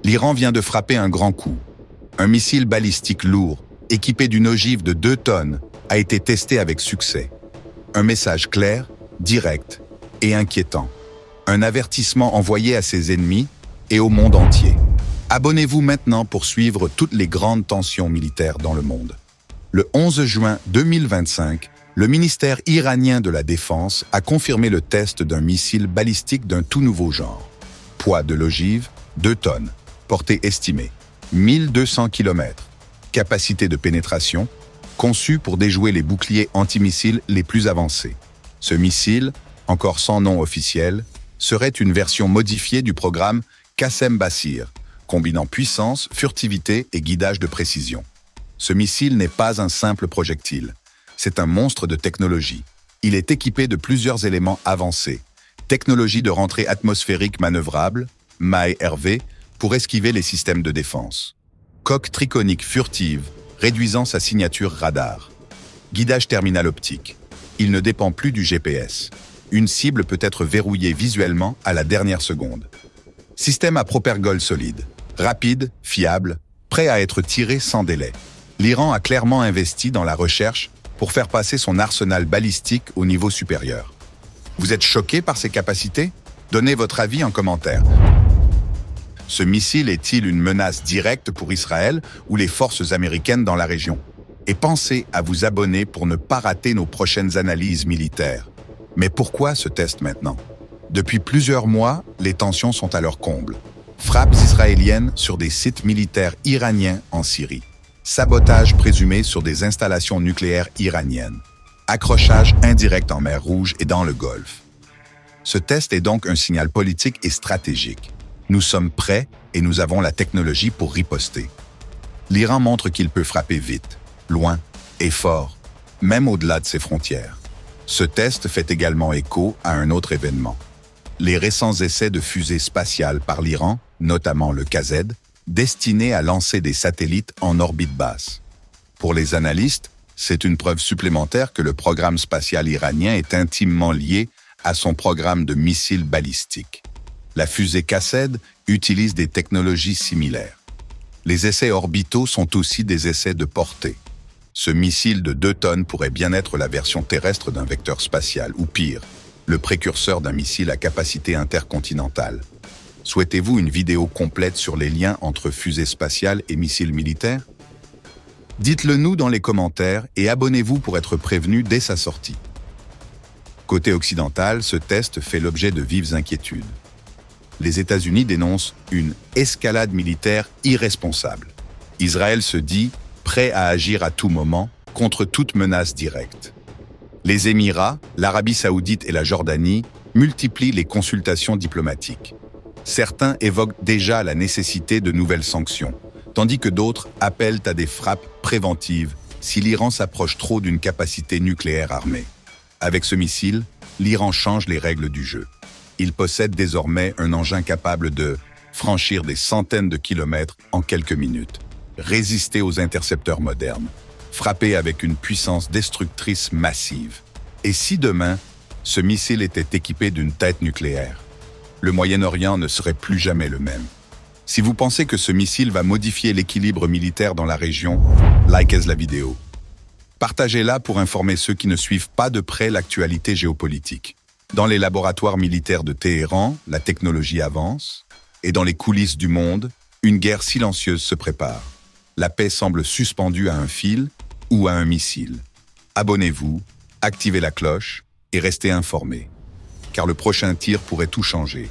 L'Iran vient de frapper un grand coup. Un missile balistique lourd, équipé d'une ogive de 2 tonnes, a été testé avec succès. Un message clair, direct et inquiétant. Un avertissement envoyé à ses ennemis et au monde entier. Abonnez-vous maintenant pour suivre toutes les grandes tensions militaires dans le monde. Le 11 juin 2025, le ministère iranien de la Défense a confirmé le test d'un missile balistique d'un tout nouveau genre. Poids de l'ogive, 2 tonnes. Portée estimée, 1200 km. Capacité de pénétration, conçu pour déjouer les boucliers antimissiles les plus avancés. Ce missile, encore sans nom officiel, serait une version modifiée du programme Qassem-Basir, combinant puissance, furtivité et guidage de précision. Ce missile n'est pas un simple projectile, c'est un monstre de technologie. Il est équipé de plusieurs éléments avancés. Technologie de rentrée atmosphérique manœuvrable, MAE-RV, pour esquiver les systèmes de défense. Coque triconique furtive, réduisant sa signature radar. Guidage terminal optique. Il ne dépend plus du GPS. Une cible peut être verrouillée visuellement à la dernière seconde. Système à propergol solide. Rapide, fiable, prêt à être tiré sans délai. L'Iran a clairement investi dans la recherche pour faire passer son arsenal balistique au niveau supérieur. Vous êtes choqué par ses capacités? Donnez votre avis en commentaire. Ce missile est-il une menace directe pour Israël ou les forces américaines dans la région? Et pensez à vous abonner pour ne pas rater nos prochaines analyses militaires. Mais pourquoi ce test maintenant? Depuis plusieurs mois, les tensions sont à leur comble. Frappes israéliennes sur des sites militaires iraniens en Syrie. Sabotage présumé sur des installations nucléaires iraniennes. Accrochage indirect en mer Rouge et dans le Golfe. Ce test est donc un signal politique et stratégique. Nous sommes prêts et nous avons la technologie pour riposter. L'Iran montre qu'il peut frapper vite, loin et fort, même au-delà de ses frontières. Ce test fait également écho à un autre événement. Les récents essais de fusées spatiales par l'Iran, notamment le KZ, destinés à lancer des satellites en orbite basse. Pour les analystes, c'est une preuve supplémentaire que le programme spatial iranien est intimement lié à son programme de missiles balistiques. La fusée Qassem utilise des technologies similaires. Les essais orbitaux sont aussi des essais de portée. Ce missile de 2 tonnes pourrait bien être la version terrestre d'un vecteur spatial, ou pire, le précurseur d'un missile à capacité intercontinentale. Souhaitez-vous une vidéo complète sur les liens entre fusées spatiales et missiles militaires? Dites-le nous dans les commentaires et abonnez-vous pour être prévenu dès sa sortie. Côté occidental, ce test fait l'objet de vives inquiétudes. Les États-Unis dénoncent une escalade militaire irresponsable. Israël se dit prêt à agir à tout moment contre toute menace directe. Les Émirats, l'Arabie saoudite et la Jordanie multiplient les consultations diplomatiques. Certains évoquent déjà la nécessité de nouvelles sanctions, tandis que d'autres appellent à des frappes préventives si l'Iran s'approche trop d'une capacité nucléaire armée. Avec ce missile, l'Iran change les règles du jeu. Il possède désormais un engin capable de franchir des centaines de kilomètres en quelques minutes, résister aux intercepteurs modernes, frapper avec une puissance destructrice massive. Et si demain, ce missile était équipé d'une tête nucléaire, le Moyen-Orient ne serait plus jamais le même. Si vous pensez que ce missile va modifier l'équilibre militaire dans la région, likez la vidéo. Partagez-la pour informer ceux qui ne suivent pas de près l'actualité géopolitique. Dans les laboratoires militaires de Téhéran, la technologie avance, et dans les coulisses du monde, une guerre silencieuse se prépare. La paix semble suspendue à un fil ou à un missile. Abonnez-vous, activez la cloche et restez informés, car le prochain tir pourrait tout changer.